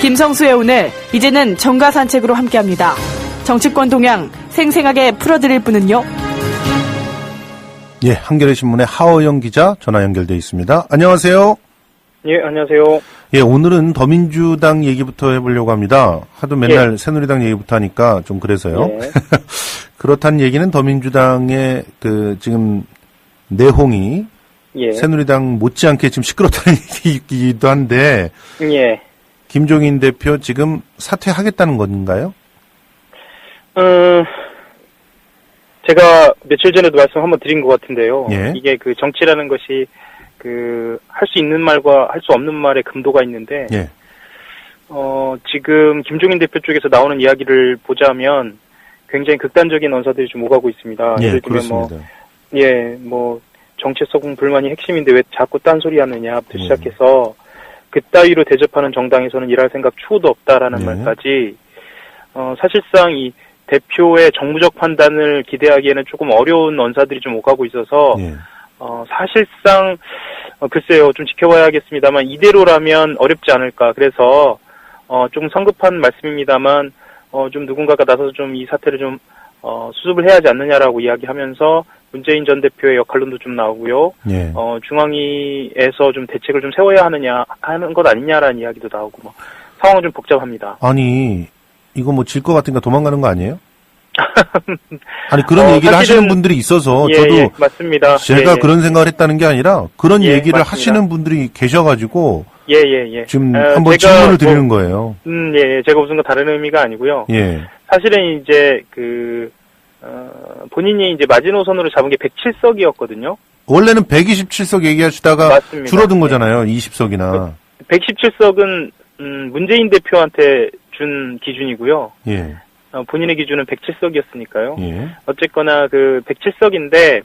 김성수의 오늘, 이제는 정가 산책으로 함께합니다. 정치권 동향 생생하게 풀어드릴 분은요. 예, 한겨레 신문의 하어영 기자 전화 연결돼 있습니다. 안녕하세요. 예, 안녕하세요. 예, 오늘은 더민주당 얘기부터 해보려고 합니다. 하도 맨날 새누리당 얘기부터 하니까 좀 그래서요. 예. 그렇다는 얘기는 더민주당의 지금 내홍이 새누리당 못지않게 지금 시끄럽다는 얘기이기도 한데, 김종인 대표 지금 사퇴하겠다는 건가요? 제가 며칠 전에도 말씀 한번 드린 것 같은데요. 예. 이게 정치라는 것이 할 수 있는 말과 할 수 없는 말의 금도가 있는데, 지금 김종인 대표 쪽에서 나오는 이야기를 보자면 굉장히 극단적인 언사들이 좀 오가고 있습니다. 예, 예를 들면 그렇습니다. 정체성 불만이 핵심인데 왜 자꾸 딴소리 하느냐부터 시작해서 그따위로 대접하는 정당에서는 일할 생각 추호도 없다라는 말까지, 사실상 이 대표의 정무적 판단을 기대하기에는 조금 어려운 언사들이 좀 오가고 있어서, 사실상, 글쎄요, 좀 지켜봐야겠습니다만, 이대로라면 어렵지 않을까. 그래서, 조금 성급한 말씀입니다만, 좀 누군가가 나서서 좀 이 사태를 좀, 수습을 해야 하지 않느냐라고 이야기하면서, 문재인 전 대표의 역할론도 좀 나오고요. 중앙위에서 좀 대책을 좀 세워야 하는 것 아니냐라는 이야기도 나오고, 상황은 좀 복잡합니다. 아니, 이거 질 것 같으니까 도망가는 거 아니에요? 아니, 그런 얘기를 하시는 분들이 있어서, 저도, 맞습니다. 제가 그런 생각을 했다는 게 아니라, 그런 얘기를 맞습니다. 하시는 분들이 계셔가지고, 지금 제가 한번 질문을 드리는 거예요. 제가 무슨 거 다른 의미가 아니고요. 사실은 이제 본인이 이제 마지노선으로 잡은 게 107석이었거든요. 원래는 127석 얘기하시다가 맞습니다. 줄어든 거잖아요. 20석이나. 117석은 문재인 대표한테 준 기준이고요. 본인의 기준은 107석이었으니까요. 어쨌거나 107석인데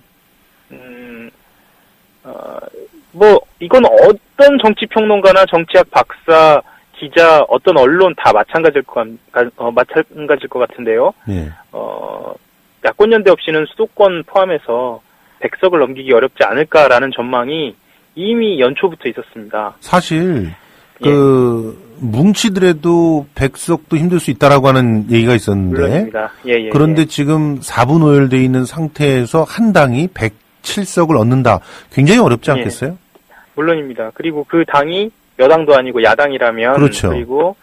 이건 어떤 정치평론가나 정치학 박사, 기자, 어떤 언론 다 마찬가지일 것 같은데요. 야권연대 없이는 수도권 포함해서 100석을 넘기기 어렵지 않을까라는 전망이 이미 연초부터 있었습니다. 사실 뭉치더라도 100석도 힘들 수 있다라고 하는 얘기가 있었는데, 물론입니다. 그런데 지금 4분 오열되어 있는 상태에서 한 당이 107석을 얻는다. 굉장히 어렵지 않겠어요? 물론입니다. 그리고 그 당이 여당도 아니고 야당이라면, 그렇죠. 그리고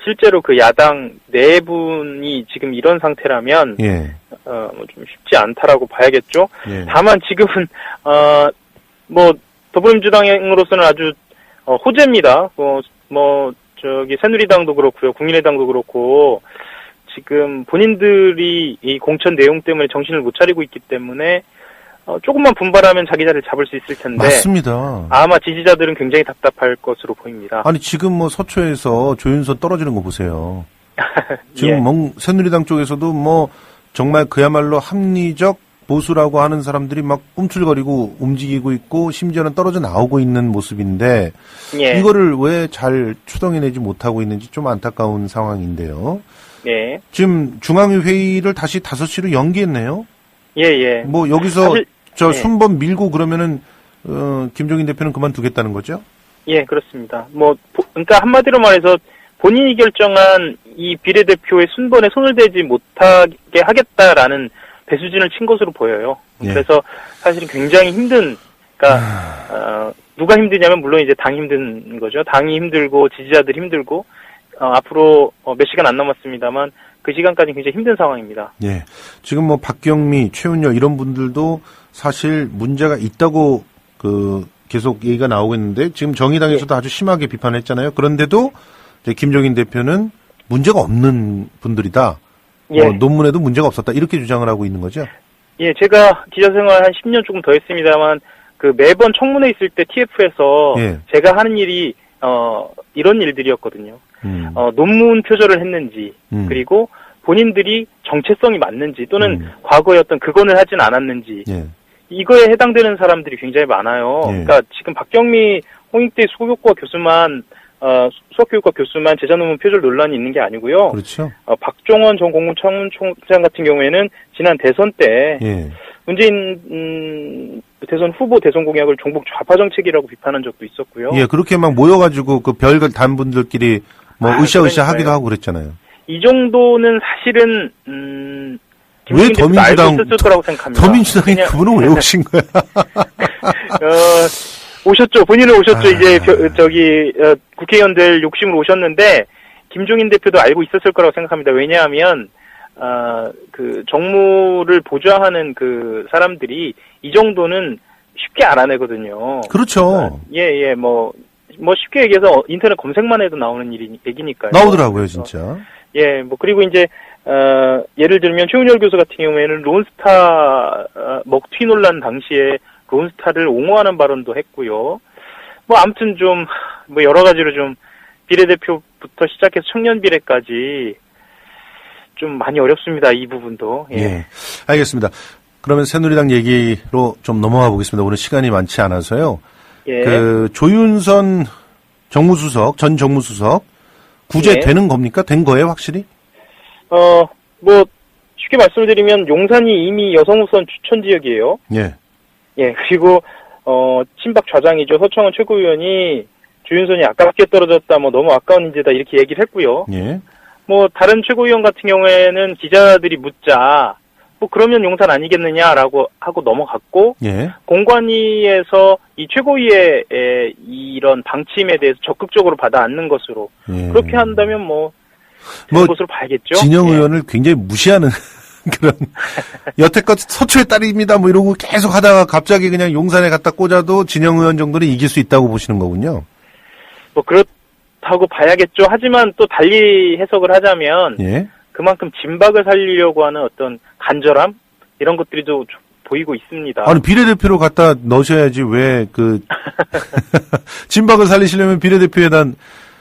실제로 그 야당 네 분이 지금 이런 상태라면 좀 쉽지 않다라고 봐야겠죠. 다만 지금은 더불어민주당으로서는 아주 호재입니다. 새누리당도 그렇고요, 국민의당도 그렇고, 지금 본인들이 이 공천 내용 때문에 정신을 못 차리고 있기 때문에 조금만 분발하면 자기 자리를 잡을 수 있을 텐데. 맞습니다. 아마 지지자들은 굉장히 답답할 것으로 보입니다. 아니, 지금 서초에서 조윤선 떨어지는 거 보세요. 지금 새누리당 쪽에서도 정말 그야말로 합리적 보수라고 하는 사람들이 막 꿈틀거리고 움직이고 있고, 심지어는 떨어져 나오고 있는 모습인데, 이거를 왜 잘 추동해내지 못하고 있는지 좀 안타까운 상황인데요. 지금 중앙위 회의를 다시 5시로 연기했네요. 여기서 사실, 순번 밀고 그러면은 김종인 대표는 그만두겠다는 거죠? 그렇습니다. 그러니까 한마디로 말해서 본인이 결정한 이 비례대표의 순번에 손을 대지 못하게 하겠다라는 배수진을 친 것으로 보여요. 그래서 사실은 굉장히 누가 힘드냐면 물론 이제 당이 힘든 거죠. 당이 힘들고 지지자들이 힘들고 앞으로 몇 시간 안 남았습니다만 그 시간까지 굉장히 힘든 상황입니다. 지금 박경미, 최은열 이런 분들도 사실 문제가 있다고 계속 얘기가 나오고 있는데, 지금 정의당에서도 아주 심하게 비판했잖아요. 그런데도 이제 김종인 대표는 문제가 없는 분들이다. 논문에도 문제가 없었다. 이렇게 주장을 하고 있는 거죠? 제가 기자생활 한 10년 조금 더 했습니다만, 매번 청문회 있을 때 TF에서 제가 하는 일이 이런 일들이었거든요. 논문 표절을 했는지, 그리고 본인들이 정체성이 맞는지, 또는 과거에 어떤 극언을 하진 않았는지, 이거에 해당되는 사람들이 굉장히 많아요. 그러니까 지금 박경미 홍익대 수학교과 교수만 재산 논문 표절 논란이 있는 게 아니고요. 그렇죠. 박종원 전 공무청장 같은 경우에는 지난 대선 때 문재인 대선 후보 대선 공약을 종북 좌파 정책이라고 비판한 적도 있었고요. 그렇게 막 모여가지고 별 단 분들끼리 뭐 으쌰으쌰 그러니까요. 하기도 하고 그랬잖아요. 이 정도는 사실은 왜 더민주당 알고 있었을 거라고 생각합니다. 더민주당이 그냥- 그분은 왜 오신 거야? 오셨죠. 본인은 오셨죠. 이제 국회의원들 욕심으로 오셨는데 김종인 대표도 알고 있었을 거라고 생각합니다. 왜냐하면 그 정무를 보좌하는 그 사람들이 이 정도는 쉽게 알아내거든요. 그렇죠. 예, 뭐 쉽게 얘기해서 인터넷 검색만 해도 나오는 얘기니까요. 나오더라고요, 진짜. 예, 뭐 그리고 이제 예를 들면 최은열 교수 같은 경우에는 론스타 먹튀 논란 당시에 론스타를 옹호하는 발언도 했고요. 뭐 아무튼 좀 뭐 여러 가지로 좀 비례대표부터 시작해서 청년 비례까지 좀 많이 어렵습니다. 이 부분도. 예. 예. 알겠습니다. 그러면 새누리당 얘기로 좀 넘어가 보겠습니다. 오늘 시간이 많지 않아서요. 예. 그 조윤선 정무수석, 전 정무수석 구제되는 겁니까? 된 거예요, 확실히? 뭐 쉽게 말씀드리면 용산이 이미 여성 우선 추천 지역이에요. 예. 예, 그리고 친박 좌장이죠. 서청원 최고위원이 조윤선이 아깝게 떨어졌다, 뭐 너무 아까운 인재다 이렇게 얘기를 했고요. 예. 뭐 다른 최고위원 같은 경우에는 기자들이 묻자 뭐 그러면 용산 아니겠느냐라고 하고 넘어갔고 예. 공관위에서 이 최고위의 이런 방침에 대해서 적극적으로 받아 안는 것으로 예. 그렇게 한다면 뭐 뭐 것으로 봐야겠죠. 진영 예. 의원을 굉장히 무시하는 그런 여태껏 서초의 딸입니다 뭐 이러고 계속 하다가 갑자기 그냥 용산에 갖다 꽂아도 진영 의원 정도는 이길 수 있다고 보시는 거군요. 뭐 그렇다고 봐야겠죠. 하지만 또 달리 해석을 하자면 예. 그만큼 진박을 살리려고 하는 어떤 간절함 이런 것들이 좀 보이고 있습니다. 아니 비례대표로 갖다 넣으셔야지 왜 그 진박을 살리시려면 비례대표에다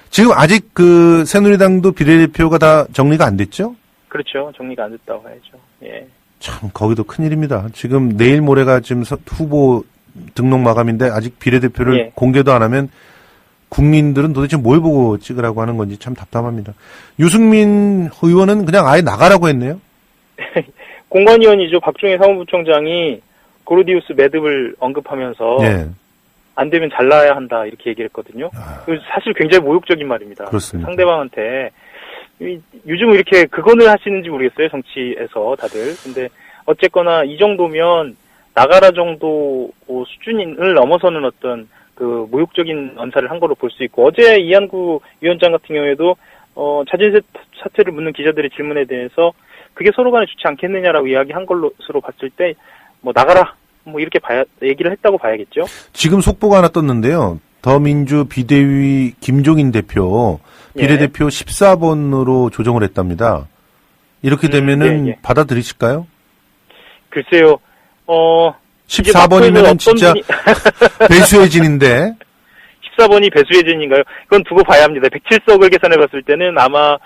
지금 아직 그 새누리당도 비례대표가 다 정리가 안 됐죠? 그렇죠. 정리가 안 됐다고 해야죠. 예. 참 거기도 큰일입니다. 지금 내일 모레가 지금 후보 등록 마감인데 아직 비례대표를 예. 공개도 안 하면 국민들은 도대체 뭘 보고 찍으라고 하는 건지 참 답답합니다. 유승민 의원은 그냥 아예 나가라고 했네요. 공관위원이죠. 박종희 사무부총장이 고르디우스 매듭을 언급하면서 예. 안 되면 잘라야 한다 이렇게 얘기를 했거든요. 사실 굉장히 모욕적인 말입니다. 그렇습니다. 상대방한테 요즘 이렇게 그거는 하시는지 모르겠어요. 정치에서 다들. 근데 어쨌거나 이 정도면 나가라 정도 수준을 넘어서는 어떤 그 모욕적인 언사를 한 걸로 볼 수 있고 어제 이한구 위원장 같은 경우에도 자진 사퇴를 묻는 기자들의 질문에 대해서 그게 서로 간에 좋지 않겠느냐라고 이야기한 것으로 봤을 때 뭐 나가라 뭐 이렇게 얘기를 했다고 봐야겠죠. 지금 속보가 하나 떴는데요. 더민주 비대위 김종인 대표 비례대표 14번으로 조정을 했답니다. 이렇게 되면은 예. 받아들이실까요? 글쎄요. 14번이면은 진짜 배수의 진인데 14번이 배수의 진인가요? 그건 두고 봐야 합니다. 107석을 계산해 봤을 때는 아마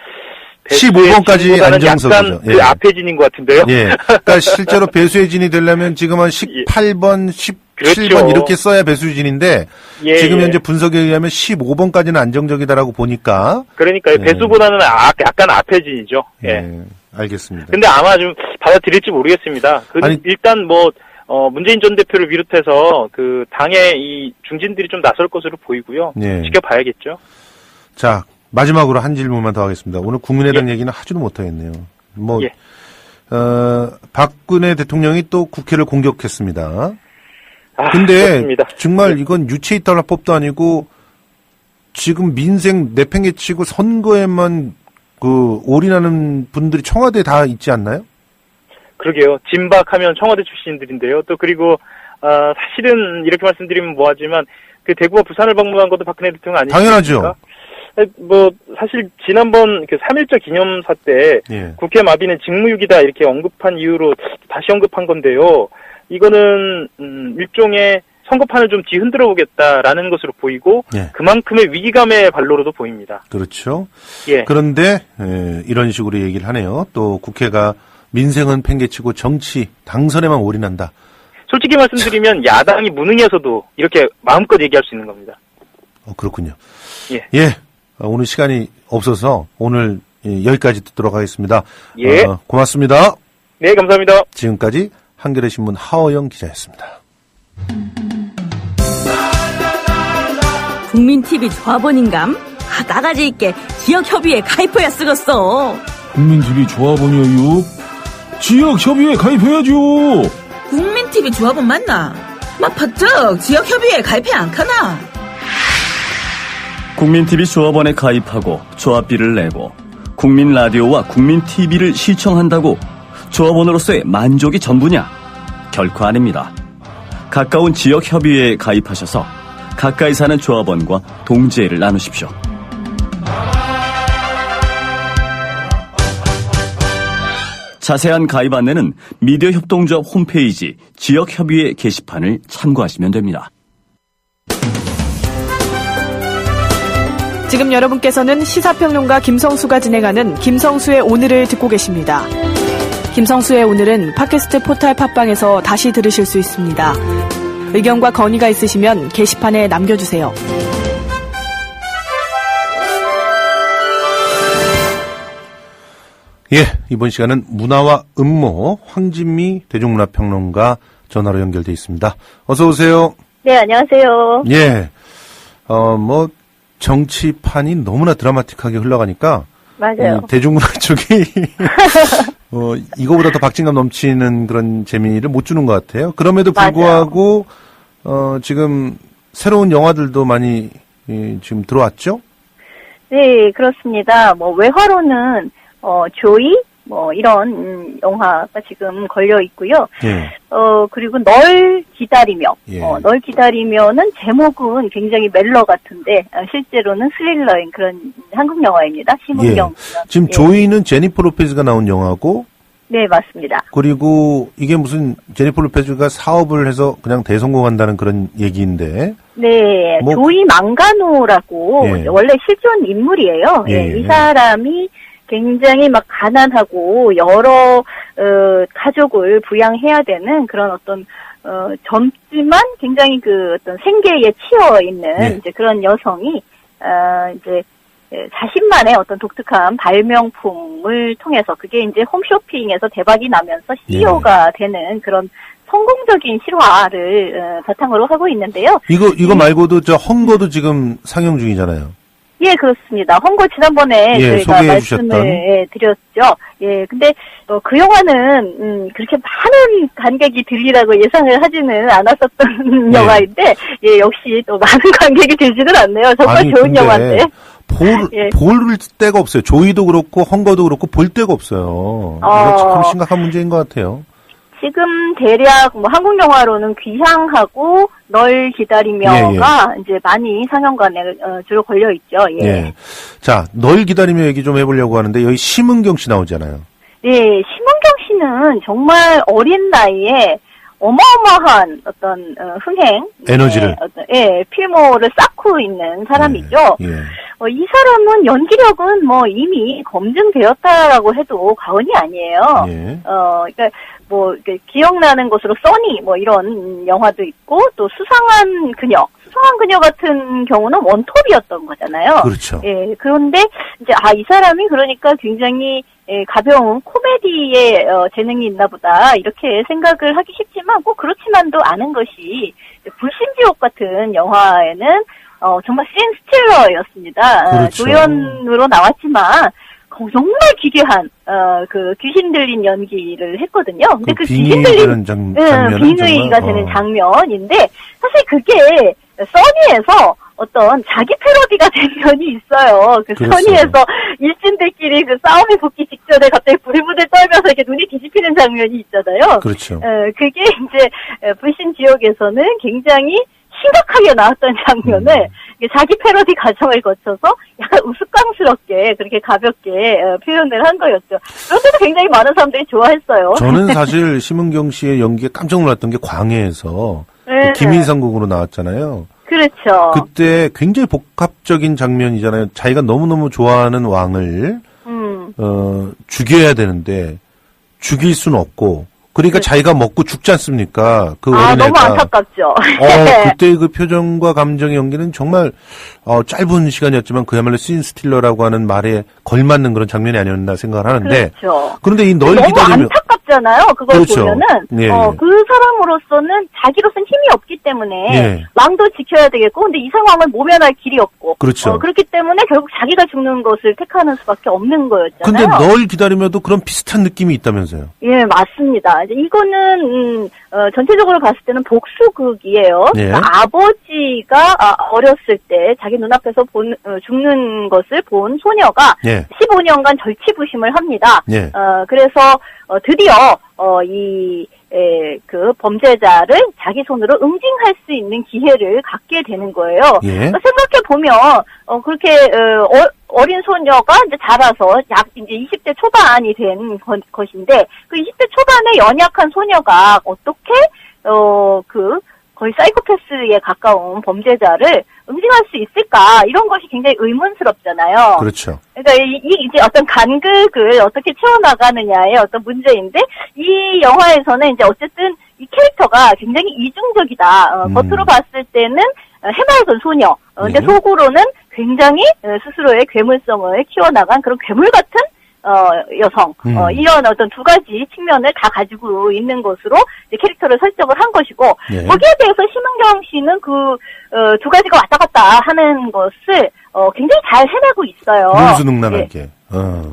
15번까지 안정석이죠. 약간 그 앞에 진인 것 같은데요. 예. 그러니까 실제로 배수의 진이 되려면 지금 한 18번, 17번 그렇죠. 이렇게 써야 배수의 진인데 예, 지금 예. 현재 분석에 의하면 15번까지는 안정적이다라고 보니까 그러니까요. 배수보다는 약간 앞에 진이죠. 예. 예. 알겠습니다. 근데 아마 좀 받아들일지 모르겠습니다. 아니, 일단 뭐 문재인 전 대표를 비롯해서 그 당의 이 중진들이 좀 나설 것으로 보이고요. 예. 지켜봐야겠죠. 자, 마지막으로 한 질문만 더 하겠습니다. 오늘 국민의당 얘기는 하지도 못하겠네요. 뭐, 예. 박근혜 대통령이 또 국회를 공격했습니다. 아, 근데 그렇습니다. 정말 이건 유체이탈화법도 아니고 지금 민생 내팽개치고 선거에만 그 올인하는 분들이 청와대에 다 있지 않나요? 그러게요. 진박하면 청와대 출신들인데요. 또 그리고 사실은 이렇게 말씀드리면 뭐하지만 그 대구와 부산을 방문한 것도 박근혜 대통령 아니십니까? 당연하죠. 뭐 사실 지난번 그 3.1절 기념사 때 예. 국회 마비는 직무유기다 이렇게 언급한 이유로 다시 언급한 건데요. 이거는 일종의 선거판을 좀 뒤흔들어 보겠다라는 것으로 보이고 예. 그만큼의 위기감의 발로로도 보입니다. 그렇죠. 예. 그런데 이런 식으로 얘기를 하네요. 또 국회가 민생은 팽개치고 정치 당선에만 올인한다. 솔직히 말씀드리면 야당이 무능해서도 이렇게 마음껏 얘기할 수 있는 겁니다. 그렇군요. 예. 예. 오늘 시간이 없어서 오늘 여기까지 듣도록 하겠습니다. 예. 고맙습니다. 네, 감사합니다. 지금까지 한겨레 신문 하어영 기자였습니다. 국민TV 조합원인감? 나가지 있게 지역협의회에 가입해야 쓰겠어. 국민TV 조합원이에요. 지역협의회 가입해야죠. 국민TV 조합원 맞나? 막 바짝 지역협의회에 가입해 안 가나? 국민TV 조합원에 가입하고 조합비를 내고 국민라디오와 국민TV를 시청한다고 조합원으로서의 만족이 전부냐? 결코 아닙니다. 가까운 지역협의회에 가입하셔서 가까이 사는 조합원과 동지애를 나누십시오. 자세한 가입 안내는 미디어 협동조합 홈페이지 지역협의회 게시판을 참고하시면 됩니다. 지금 여러분께서는 시사평론가 김성수가 진행하는 김성수의 오늘을 듣고 계십니다. 김성수의 오늘은 팟캐스트 포탈 팟빵에서 다시 들으실 수 있습니다. 의견과 건의가 있으시면 게시판에 남겨주세요. 예, 이번 시간은 문화와 음모 황진미 대중문화평론가 전화로 연결돼 있습니다. 어서 오세요. 네, 안녕하세요. 예, 정치판이 너무나 드라마틱하게 흘러가니까 맞아요. 대중문화 쪽이 이거보다 더 박진감 넘치는 그런 재미를 못 주는 것 같아요. 그럼에도 불구하고 지금 새로운 영화들도 많이 지금 들어왔죠? 네, 그렇습니다. 외화로는 조이 이런 영화가 지금 걸려 있고요. 예. 그리고 널 기다리며 예. 널 기다리며는 제목은 굉장히 멜로 같은데 실제로는 스릴러인 그런 한국 영화입니다. 심은경. 예. 지금 조이는 제니퍼 로페즈가 나온 영화고. 네, 맞습니다. 그리고 이게 무슨 제니퍼 로페즈가 사업을 해서 그냥 대성공한다는 그런 얘기인데. 네, 조이 망가노라고 예. 원래 실존 인물이에요. 예. 이 사람이 굉장히 막 가난하고 여러 가족을 부양해야 되는 그런 어떤 젊지만 굉장히 그 어떤 생계에 치여 있는 이제 그런 여성이 이제 자신만의 어떤 독특한 발명품을 통해서 그게 이제 홈쇼핑에서 대박이 나면서 CEO가 되는 그런 성공적인 실화를 바탕으로 하고 있는데요. 이거 말고도 헝거도 지금 상영 중이잖아요. 예, 그렇습니다. 헝거 지난번에 저희가 말씀을 드렸죠. 예, 근데 그 영화는 그렇게 많은 관객이 들리라고 예상을 하지는 않았었던 영화인데, 예, 역시 또 많은 관객이 들지는 않네요. 정말 좋은 영화인데. 볼 데가 없어요. 조이도 그렇고 헝거도 그렇고 볼 데가 없어요. 이거 참 심각한 문제인 것 같아요. 지금 대략 한국 영화로는 귀향하고 널 기다리며가 이제 많이 상영관에 주로 걸려 있죠. 예. 예. 자, 널 기다리며 얘기 좀 해보려고 하는데 여기 심은경 씨 나오잖아요. 네, 심은경 씨는 정말 어린 나이에 어마어마한 어떤 흥행 에너지를 필모를 쌓고 있는 사람이죠. 예. 이 사람은 연기력은 이미 검증되었다라고 해도 과언이 아니에요. 예. 그러니까 기억나는 것으로 써니 이런 영화도 있고 또 수상한 그녀 같은 경우는 원톱이었던 거잖아요. 그렇죠. 예, 그런데 이제 이 사람이 그러니까 굉장히 가벼운 코미디에 재능이 있나 보다 이렇게 생각을 하기 쉽지만 꼭 그렇지만도 않은 것이 불신지옥 같은 영화에는 정말 씬 스틸러였습니다. 그렇죠. 조연으로 나왔지만 정말 기괴한 그 귀신 들린 연기를 했거든요. 근데 그 귀신 들린 빙의가 되는 장면인데 사실 그게 써니에서 어떤 자기 패러디가 된 면이 있어요. 그 써니에서 일진들끼리 그 싸움이 붙기 직전에 갑자기 부들부들 떨면서 이렇게 눈이 뒤집히는 장면이 있잖아요. 그렇죠. 그게 이제 불신 지옥에서는 굉장히 심각하게 나왔던 장면을 자기 패러디 과정을 거쳐서 약간 우스꽝스럽게 그렇게 가볍게 표현을 한 거였죠. 그런데도 굉장히 많은 사람들이 좋아했어요. 저는 사실 심은경 씨의 연기에 깜짝 놀랐던 게 광해에서 그 김인상 곡으로 나왔잖아요. 그렇죠. 그때 굉장히 복합적인 장면이잖아요. 자기가 너무너무 좋아하는 왕을 죽여야 되는데 죽일 수는 없고 그러니까 자기가 먹고 죽지 않습니까? 그 어린애가. 너무 안타깝죠. 그때 그 표정과 감정의 연기는 정말 짧은 시간이었지만 그야말로 씬 스틸러라고 하는 말에 걸맞는 그런 장면이 아니었나 생각을 하는데. 그렇죠. 그런데 이 널 기다리며 안타깝 없잖아요. 그걸 그렇죠. 보면은 예, 예. 그 사람으로서는 자기로서는 힘이 없기 때문에 예. 왕도 지켜야 되겠고, 근데 이 상황을 모면할 길이 없고, 그렇죠. 그렇기 때문에 결국 자기가 죽는 것을 택하는 수밖에 없는 거였잖아요. 근데 널 기다리며도 그런 비슷한 느낌이 있다면서요? 예, 맞습니다. 이제 이거는 전체적으로 봤을 때는 복수극이에요. 예. 그러니까 아버지가 어렸을 때 자기 눈앞에서 죽는 것을 본 소녀가 예. 15년간 절치부심을 합니다. 예. 그래서 드디어 그 범죄자를 자기 손으로 응징할 수 있는 기회를 갖게 되는 거예요. 예. 그러니까 생각해 보면 그렇게 어린 소녀가 이제 자라서 약 이제 20대 초반이 된 것인데, 그 20대 초반의 연약한 소녀가 어떻게 거의 사이코패스에 가까운 범죄자를 응징할 수 있을까, 이런 것이 굉장히 의문스럽잖아요. 그렇죠. 그러니까 이제 어떤 간극을 어떻게 채워나가느냐의 어떤 문제인데, 이 영화에서는 이제 어쨌든 이 캐릭터가 굉장히 이중적이다. 겉으로 봤을 때는 해맑은 소녀, 근데 네. 속으로는 굉장히 스스로의 괴물성을 키워나간 그런 괴물 같은 여성, 이런 어떤 두 가지 측면을 다 가지고 있는 것으로 이제 캐릭터를 설정을 한 것이고, 네. 거기에 대해서 심은경 씨는 그 두 가지가 왔다 갔다 하는 것을 굉장히 잘 해내고 있어요. 능수능란하게.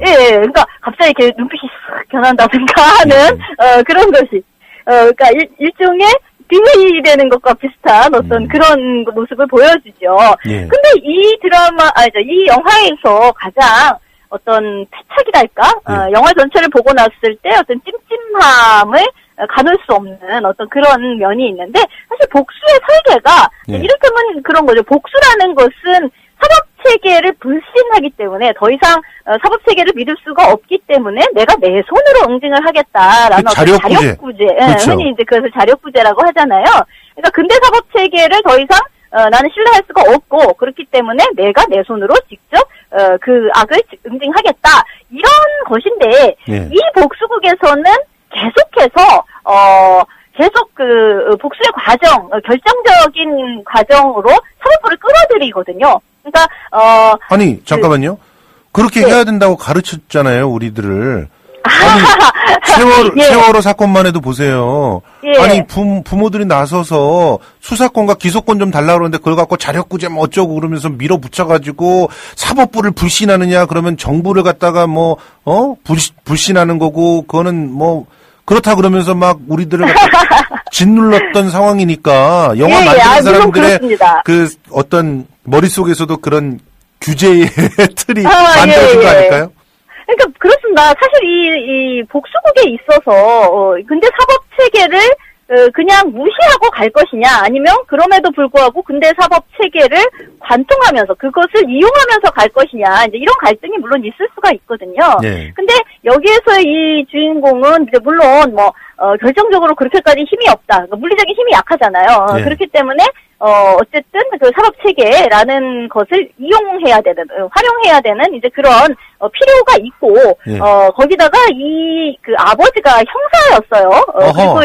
예, 그러니까 갑자기 이렇게 눈빛이 싹 변한다든가 하는 그런 것이, 그러니까 일종의 비밀이 되는 것과 비슷한 어떤 그런 모습을 보여주죠. 예. 근데 이 이 영화에서 가장 어떤 패착이랄까? 영화 전체를 보고 났을 때 어떤 찜찜함을 가눌 수 없는 어떤 그런 면이 있는데, 사실 복수의 설계가 이를테면 그런 거죠. 복수라는 것은 사법체계를 불신하기 때문에 더 이상 사법체계를 믿을 수가 없기 때문에 내가 내 손으로 응징을 하겠다라는 자력구제. 그렇죠. 흔히 이제 그것을 자력구제라고 하잖아요. 그러니까 근대 사법체계를 더 이상 나는 신뢰할 수가 없고, 그렇기 때문에 내가 내 손으로 직접 그 악을 응징하겠다, 이런 것인데, 이 복수극에서는 계속해서 계속 그 복수의 과정, 결정적인 과정으로 사법부를 끌어들이거든요. 그러니까 아니 잠깐만요. 그렇게 해야 된다고 가르쳤잖아요, 우리들을. 아니, 세월호 사건만 해도 보세요. 예. 아니, 부모들이 나서서 수사권과 기소권 좀 달라고 그러는데 그걸 갖고 자력구제 뭐 어쩌고 그러면서 밀어붙여가지고 사법부를 불신하느냐, 그러면 정부를 갖다가 불신하는 거고, 그거는 그렇다 그러면서 막 우리들을 짓눌렀던 상황이니까, 영화 만드는 사람들의 그 어떤 머릿속에서도 그런 규제의 틀이 만들어진 거 아닐까요? 그러니까 그렇습니다. 사실 이 복수국에 있어서 근대 사법 체계를 그냥 무시하고 갈 것이냐, 아니면 그럼에도 불구하고 근대 사법 체계를 관통하면서 그것을 이용하면서 갈 것이냐, 이제 이런 갈등이 물론 있을 수가 있거든요. 네. 근데 여기에서 이 주인공은 이제 물론 결정적으로 그렇게까지 힘이 없다. 그러니까 물리적인 힘이 약하잖아요. 네. 그렇기 때문에 어쨌든 그 사법 체계라는 것을 이용해야 되는, 활용해야 되는 이제 그런 필요가 있고, 네. 거기다가 그 아버지가 형사였어요. 그리고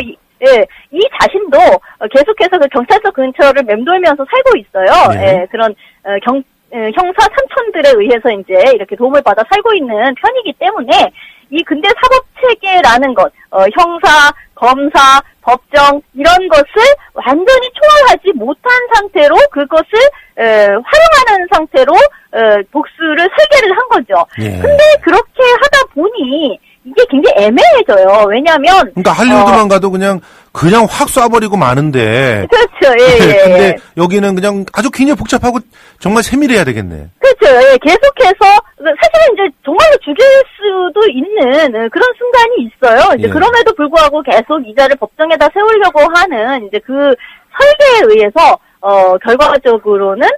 이 자신도 계속해서 그 경찰서 근처를 맴돌면서 살고 있어요. 네. 그런 형사 삼촌들에 의해서 이제 이렇게 도움을 받아 살고 있는 편이기 때문에 이 근대 사법 체계라는 것, 형사, 검사, 법정 이런 것을 완전히 초월하지 못한 상태로 그것을 활용하는 상태로 복수를 설계를 한 거죠. 예. 근데 그렇게 하다 보니 이게 굉장히 애매해져요. 왜냐하면 그러니까 할리우드만 가도 그냥 확 쏴버리고 마는데. 그렇죠. 예. 근데 여기는 그냥 아주 굉장히 복잡하고 정말 세밀해야 되겠네. 그렇죠. 예. 계속해서 사실은 이제 정말로 죽일 수도 있는 그런 순간이 있어요. 이제 예. 그럼에도 불구하고 계속 이자를 법정에다 세우려고 하는 이제 그 설계에 의해서 결과적으로는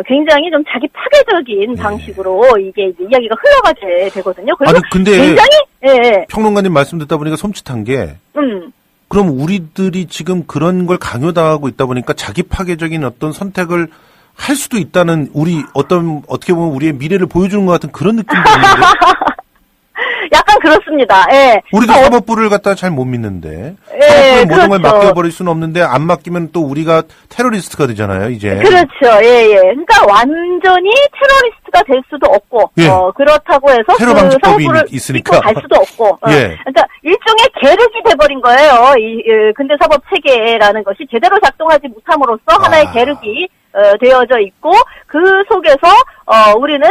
굉장히 좀 자기 파괴적인 방식으로 이게 이제 이야기가 흘러가게 되거든요. 그래서 아니 근데 굉장히 평론가님 말씀 듣다 보니까 섬찟한 게 그럼 우리들이 지금 그런 걸 강요당하고 있다 보니까 자기 파괴적인 어떤 선택을 할 수도 있다는, 어떻게 보면 우리의 미래를 보여주는 것 같은 그런 느낌도 있는데. 약간 그렇습니다. 예. 우리도 사법부를 갖다 잘 못 믿는데. 예, 사법부에 모든 걸 그렇죠. 맡겨버릴 수는 없는데, 안 맡기면 또 우리가 테러리스트가 되잖아요, 이제. 그렇죠. 예. 그러니까 완전히 테러리스트가 피해가 될 수도 없고, 예. 그렇다고 해서 테러 그 방지법이 성부를 있으니까. 믿고 갈 수도 없고, 예. 그러니까 일종의 계륵이 돼버린 거예요. 이 근대사법 체계라는 것이 제대로 작동하지 못함으로써 하나의 계륵이 되어져 있고, 그 속에서 우리는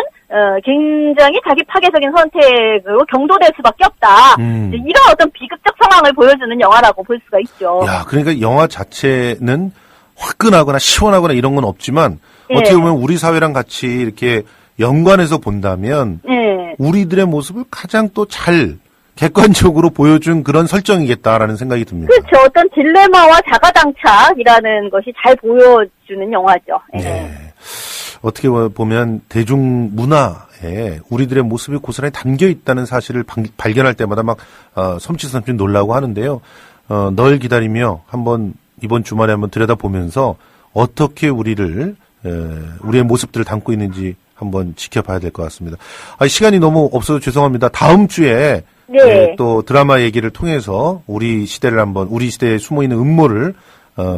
굉장히 자기 파괴적인 선택으로 경도될 수밖에 없다. 이런 어떤 비극적 상황을 보여주는 영화라고 볼 수가 있죠. 야, 그러니까 영화 자체는 화끈하거나 시원하거나 이런 건 없지만 예. 어떻게 보면 우리 사회랑 같이 이렇게 연관해서 본다면 예. 우리들의 모습을 가장 또 잘 객관적으로 보여준 그런 설정이겠다라는 생각이 듭니다. 그렇죠. 어떤 딜레마와 자가당착이라는 것이 잘 보여주는 영화죠. 예. 네. 어떻게 보면 대중문화에 우리들의 모습이 고스란히 담겨 있다는 사실을 발견할 때마다 막 섬찟섬찟 놀라고 하는데요. 널 기다리며 한번 이번 주말에 한번 들여다보면서 어떻게 우리의 모습들을 담고 있는지 한번 지켜봐야 될 것 같습니다. 시간이 너무 없어서 죄송합니다. 다음 주에 네. 또 드라마 얘기를 통해서 우리 시대에 숨어 있는 음모를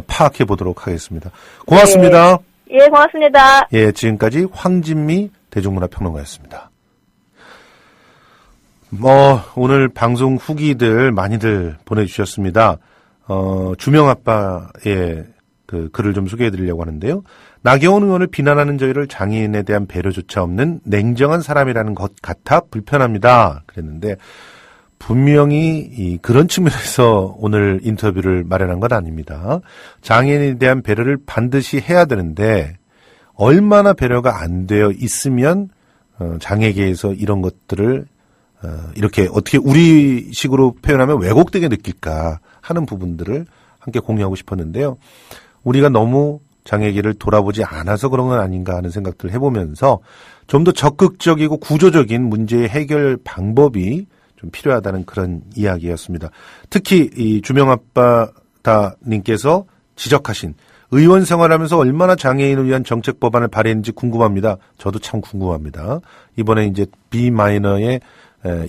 파악해 보도록 하겠습니다. 고맙습니다. 예, 고맙습니다. 예, 지금까지 황진미 대중문화평론가였습니다. 오늘 방송 후기들 많이들 보내주셨습니다. 주명아빠의 그 글을 좀 소개해 드리려고 하는데요. 나경원 의원을 비난하는 저희를 장애인에 대한 배려조차 없는 냉정한 사람이라는 것 같아 불편합니다. 그랬는데, 분명히 그런 측면에서 오늘 인터뷰를 마련한 건 아닙니다. 장애인에 대한 배려를 반드시 해야 되는데 얼마나 배려가 안 되어 있으면 장애계에서 이런 것들을 이렇게 어떻게 우리식으로 표현하면 왜곡되게 느낄까 하는 부분들을 함께 공유하고 싶었는데요. 우리가 너무 장애계를 돌아보지 않아서 그런 건 아닌가 하는 생각들을 해보면서 좀 더 적극적이고 구조적인 문제의 해결 방법이 좀 필요하다는 그런 이야기였습니다. 특히 이 주명아빠다님께서 지적하신 의원 생활하면서 얼마나 장애인을 위한 정책 법안을 발의했는지 궁금합니다. 저도 참 궁금합니다. 이번에 이제 B-의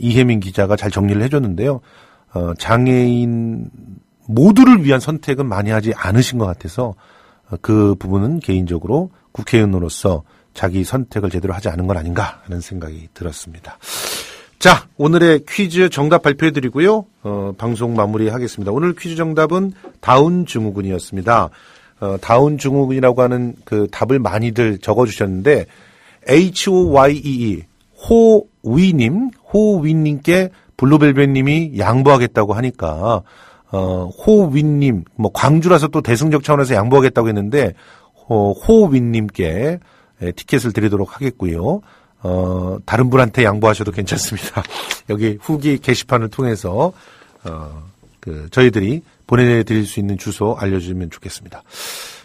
이혜민 기자가 잘 정리를 해줬는데요. 장애인 모두를 위한 선택은 많이 하지 않으신 것 같아서 그 부분은 개인적으로 국회의원으로서 자기 선택을 제대로 하지 않은 건 아닌가 하는 생각이 들었습니다. 자, 오늘의 퀴즈 정답 발표해드리고요. 방송 마무리하겠습니다. 오늘 퀴즈 정답은 다운 증후군이었습니다. 다운 증후군이라고 하는 그 답을 많이들 적어주셨는데 HOYEE 호위님께 블루벨벳님이 양보하겠다고 하니까 호위님 광주라서 또 대승적 차원에서 양보하겠다고 했는데 호위님께 티켓을 드리도록 하겠고요. 다른 분한테 양보하셔도 괜찮습니다. 여기 후기 게시판을 통해서, 저희들이 보내드릴 수 있는 주소 알려주시면 좋겠습니다.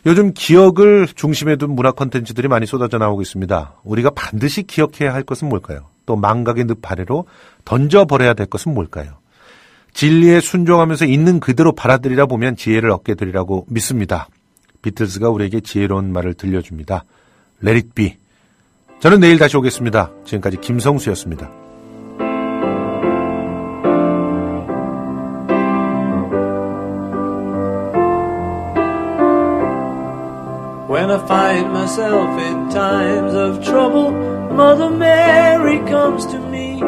요즘 기억을 중심에 둔 문화 콘텐츠들이 많이 쏟아져 나오고 있습니다. 우리가 반드시 기억해야 할 것은 뭘까요? 또 망각의 늪 아래로 던져버려야 될 것은 뭘까요? 진리에 순종하면서 있는 그대로 받아들이다 보면 지혜를 얻게 되리라고 믿습니다. 비틀즈가 우리에게 지혜로운 말을 들려줍니다. Let it be. 저는 내일 다시 오겠습니다. 지금까지 김성수였습니다. When I find myself in times of trouble, Mother Mary comes to me,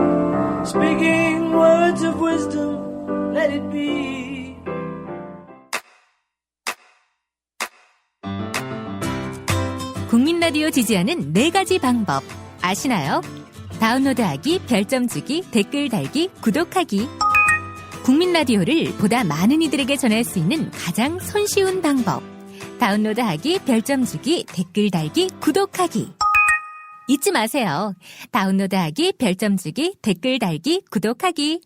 speaking words of wisdom, let it be. 국민 라디오 지지하는 4가지 방법 아시나요? 다운로드하기, 별점 주기, 댓글 달기, 구독하기. 국민 라디오를 보다 많은 이들에게 전할 수 있는 가장 손쉬운 방법. 다운로드하기, 별점 주기, 댓글 달기, 구독하기. 잊지 마세요. 다운로드하기, 별점 주기, 댓글 달기, 구독하기.